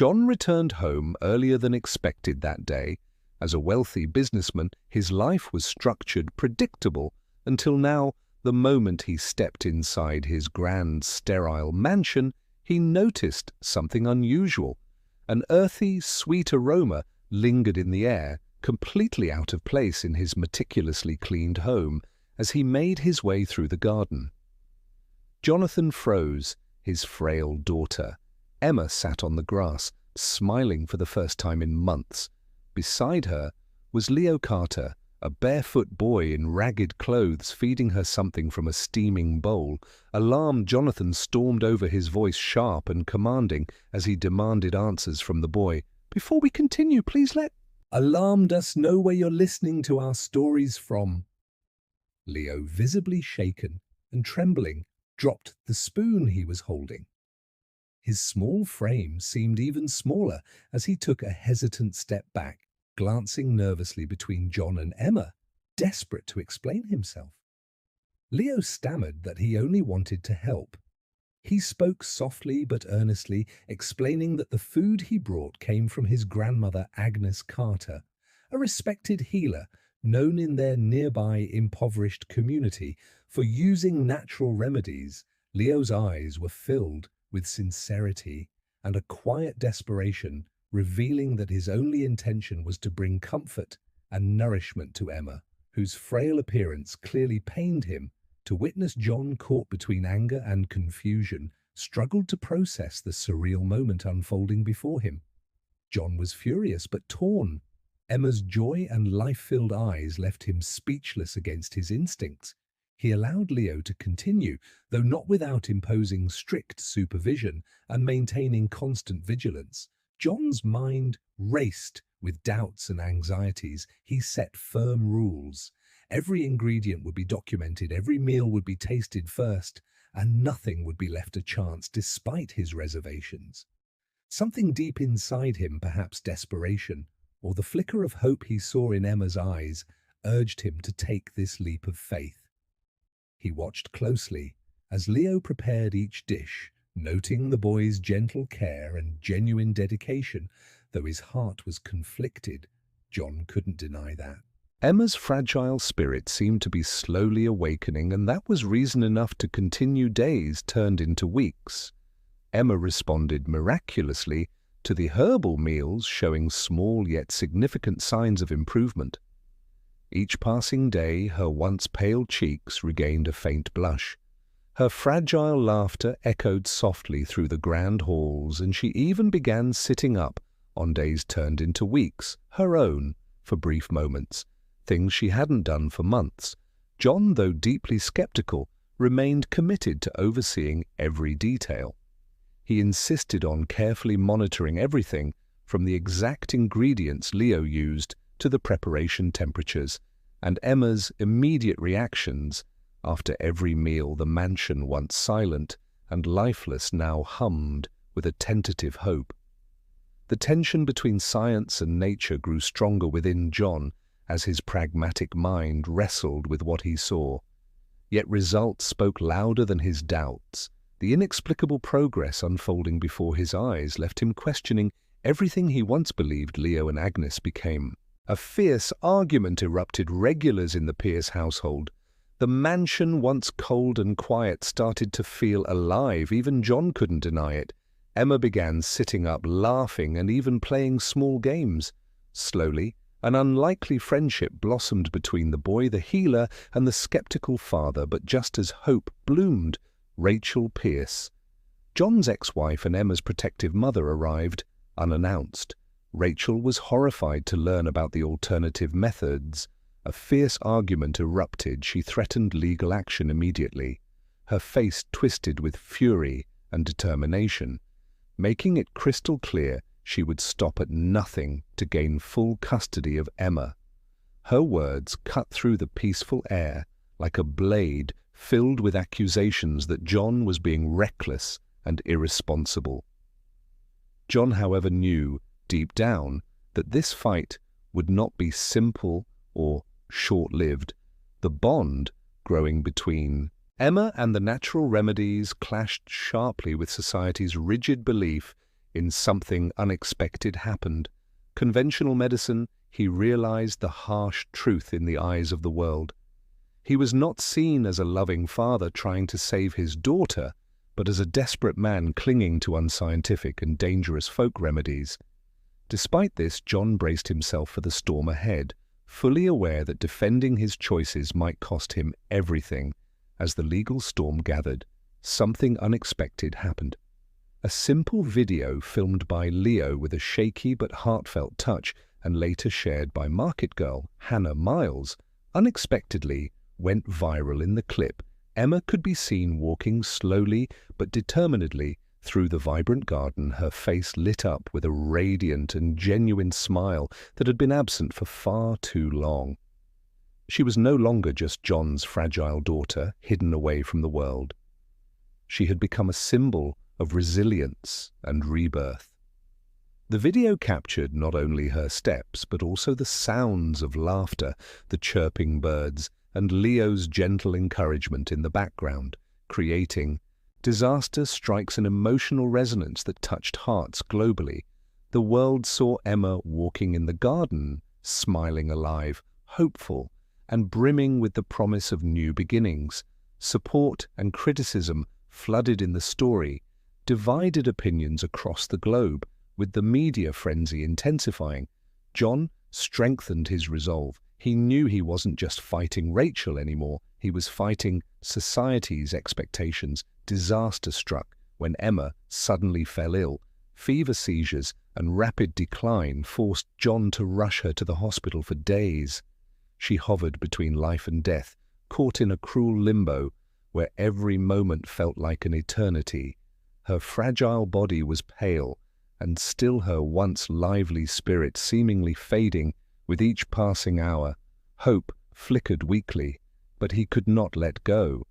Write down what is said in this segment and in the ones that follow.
John returned home earlier than expected that day. As a wealthy businessman, his life was structured, predictable, until now, the moment he stepped inside his grand, sterile mansion, he noticed something unusual. An earthy, sweet aroma lingered in the air, completely out of place in his meticulously cleaned home, as he made his way through the garden. Jonathan froze. His frail daughter, Emma, sat on the grass, smiling for the first time in months. Beside her was Leo Carter, a barefoot boy in ragged clothes, feeding her something from a steaming bowl. Alarmed, Jonathan stormed over, his voice sharp and commanding, as he demanded answers from the boy. "Before we continue, please let alarmed us know where you're listening to our stories from." Leo, visibly shaken and trembling, dropped the spoon he was holding. His small frame seemed even smaller as he took a hesitant step back, glancing nervously between John and Emma, desperate to explain himself. Leo stammered that he only wanted to help. He spoke softly but earnestly, explaining that the food he brought came from his grandmother Agnes Carter, a respected healer known in their nearby impoverished community for using natural remedies. Leo's eyes were filled with sincerity and a quiet desperation, revealing that his only intention was to bring comfort and nourishment to Emma, whose frail appearance clearly pained him. To witness John, caught between anger and confusion, struggled to process the surreal moment unfolding before him. John was furious but torn. Emma's joy and life-filled eyes left him speechless against his instincts. He allowed Leo to continue, though not without imposing strict supervision and maintaining constant vigilance. John's mind raced with doubts and anxieties. He set firm rules. Every ingredient would be documented, every meal would be tasted first, and nothing would be left to chance despite his reservations. Something deep inside him, perhaps desperation, or the flicker of hope he saw in Emma's eyes, urged him to take this leap of faith. He watched closely as Leo prepared each dish, noting the boy's gentle care and genuine dedication. Though his heart was conflicted, John couldn't deny that. Emma's fragile spirit seemed to be slowly awakening, and that was reason enough to continue. Days turned into weeks. Emma responded miraculously to the herbal meals, showing small yet significant signs of improvement. Each passing day, her once pale cheeks regained a faint blush. Her fragile laughter echoed softly through the grand halls, and she even began sitting up on days turned into weeks, her own, for brief moments, things she hadn't done for months. John, though deeply skeptical, remained committed to overseeing every detail. He insisted on carefully monitoring everything, from the exact ingredients Leo used to the preparation temperatures, and Emma's immediate reactions. After every meal, the mansion, once silent and lifeless, now hummed with a tentative hope. The tension between science and nature grew stronger within John as his pragmatic mind wrestled with what he saw. Yet results spoke louder than his doubts. The inexplicable progress unfolding before his eyes left him questioning everything he once believed. Leo and Agnes became. A fierce argument erupted regulars in the Pierce household. The mansion, once cold and quiet, started to feel alive. Even John couldn't deny it. Emma began sitting up, laughing, and even playing small games. Slowly, an unlikely friendship blossomed between the boy, the healer, and the skeptical father. But just as hope bloomed, Rachel Pierce, John's ex-wife and Emma's protective mother, arrived unannounced. Rachel was horrified to learn about the alternative methods. A fierce argument erupted. She threatened legal action immediately, her face twisted with fury and determination, making it crystal clear she would stop at nothing to gain full custody of Emma. Her words cut through the peaceful air like a blade, filled with accusations that John was being reckless and irresponsible. John, however, knew deep down that this fight would not be simple or short-lived. The bond growing between Emma and the natural remedies clashed sharply with society's rigid belief in Something Unexpected Happened, conventional medicine, he realized the harsh truth in the eyes of the world. He was not seen as a loving father trying to save his daughter, but as a desperate man clinging to unscientific and dangerous folk remedies. Despite this, John braced himself for the storm ahead, fully aware that defending his choices might cost him everything. As the legal storm gathered, something unexpected happened. A simple video filmed by Leo with a shaky but heartfelt touch and later shared by market girl Hannah Miles, unexpectedly went viral. In the clip, Emma could be seen walking slowly but determinedly through the vibrant garden, her face lit up with a radiant and genuine smile that had been absent for far too long. She was no longer just John's fragile daughter, hidden away from the world. She had become a symbol of resilience and rebirth. The video captured not only her steps, but also the sounds of laughter, the chirping birds, and Leo's gentle encouragement in the background, creating disaster strikes an emotional resonance that touched hearts globally. The world saw Emma walking in the garden, smiling alive, hopeful, and brimming with the promise of new beginnings. Support and criticism flooded in the story, divided opinions across the globe, with the media frenzy intensifying. John strengthened his resolve. He knew he wasn't just fighting Rachel anymore, he was fighting society's expectations. Disaster struck when Emma suddenly fell ill. Fever seizures and rapid decline forced John to rush her to the hospital for days. She hovered between life and death, caught in a cruel limbo where every moment felt like an eternity. Her fragile body was pale, and still her once lively spirit seemingly fading with each passing hour. Hope flickered weakly, but he could not let go.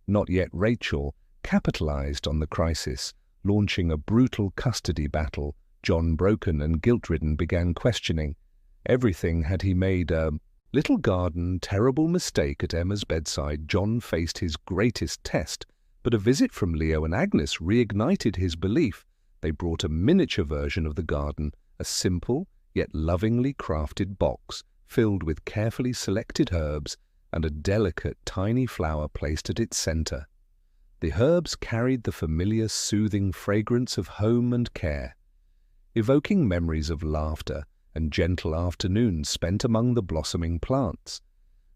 Not yet. Rachel capitalized on the crisis, launching a brutal custody battle. John, broken and guilt-ridden, began questioning everything. Had he made a little garden terrible mistake at Emma's bedside? John faced his greatest test, but a visit from Leo and Agnes reignited his belief. They brought a miniature version of the garden, a simple yet lovingly crafted box filled with carefully selected herbs and a delicate tiny flower placed at its center. The herbs carried the familiar soothing fragrance of home and care, evoking memories of laughter and gentle afternoons spent among the blossoming plants.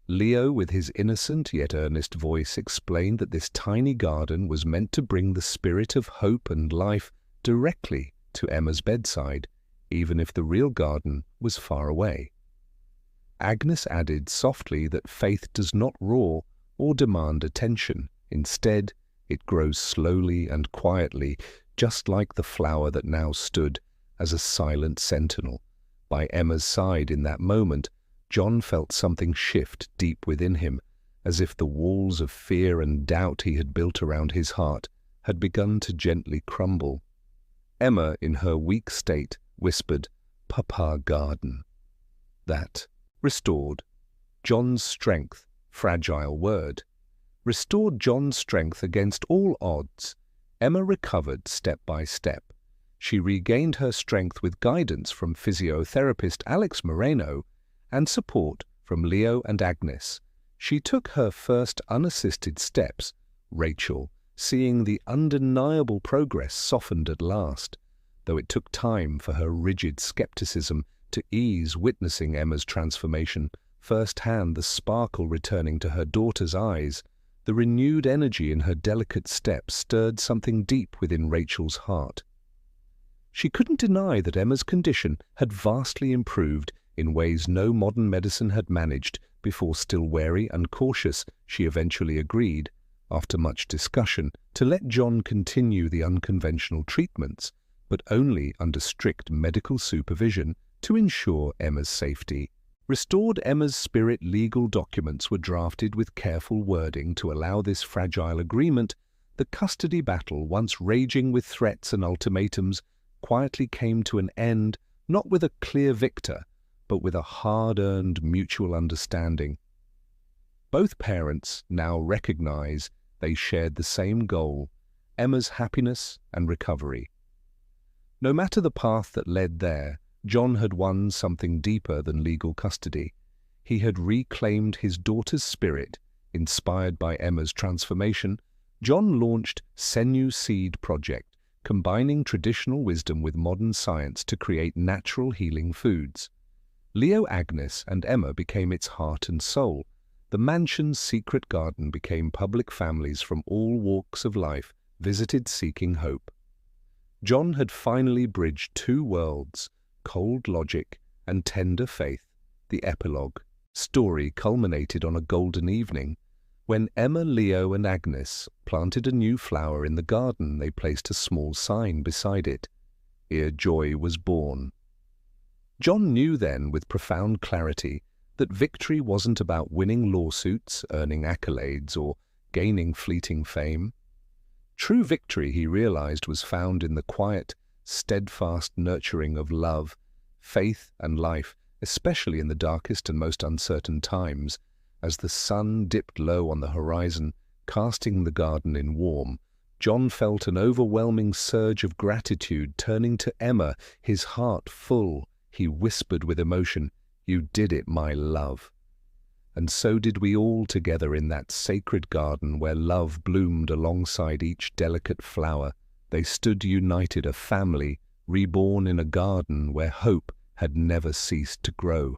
Leo, with his innocent yet earnest voice, explained that this tiny garden was meant to bring the spirit of hope and life directly to Emma's bedside, even if the real garden was far away. Agnes added softly that faith does not roar or demand attention. Instead, it grows slowly and quietly, just like the flower that now stood as a silent sentinel by Emma's side. In that moment, John felt something shift deep within him, as if the walls of fear and doubt he had built around his heart had begun to gently crumble. Emma, in her weak state, whispered, "Papa Garden." That restored John's strength. Fragile word. Restored John's strength against all odds. Emma recovered step by step. She regained her strength with guidance from physiotherapist Alex Moreno and support from Leo and Agnes. She took her first unassisted steps. Rachel, seeing the undeniable progress, softened at last, though it took time for her rigid skepticism to ease. Witnessing Emma's transformation firsthand, the sparkle returning to her daughter's eyes, the renewed energy in her delicate steps stirred something deep within Rachel's heart. She couldn't deny that Emma's condition had vastly improved in ways no modern medicine had managed before. Still wary and cautious, she eventually agreed, after much discussion, to let John continue the unconventional treatments, but only under strict medical supervision to ensure Emma's safety. Restored Emma's spirit. Legal documents were drafted with careful wording to allow this fragile agreement. The custody battle, once raging with threats and ultimatums, quietly came to an end, not with a clear victor, but with a hard-earned mutual understanding. Both parents now recognize they shared the same goal, Emma's happiness and recovery. No matter the path that led there, John had won something deeper than legal custody. He had reclaimed his daughter's spirit. Inspired by Emma's transformation, John launched Sinew Seed Project, combining traditional wisdom with modern science to create natural healing foods. Leo, Agnes, and Emma became its heart and soul. The mansion's secret garden became public. Families from all walks of life visited seeking hope. John had finally bridged two worlds, cold logic and tender faith. The epilogue story culminated on a golden evening. When Emma, Leo, and Agnes planted a new flower in the garden, they placed a small sign beside it. Here joy was born. John knew then, with profound clarity, that victory wasn't about winning lawsuits, earning accolades, or gaining fleeting fame. True victory, he realized, was found in the quiet, steadfast nurturing of love, faith, and life, especially in the darkest and most uncertain times. As the sun dipped low on the horizon, casting the garden in warm, John felt an overwhelming surge of gratitude. Turning to Emma, his heart full, he whispered with emotion, "You did it, my love." And so did we all together in that sacred garden where love bloomed alongside each delicate flower. They stood united, a family, reborn in a garden where hope had never ceased to grow,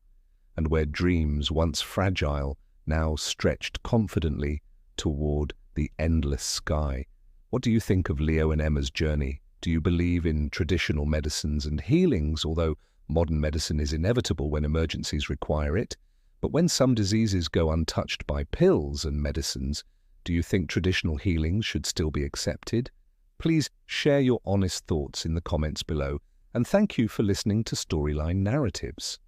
and where dreams, once fragile, now stretched confidently toward the endless sky. What do you think of Leo and Emma's journey? Do you believe in traditional medicines and healings, although modern medicine is inevitable when emergencies require it? But when some diseases go untouched by pills and medicines, do you think traditional healings should still be accepted? Please share your honest thoughts in the comments below, and thank you for listening to Storyline Narratives.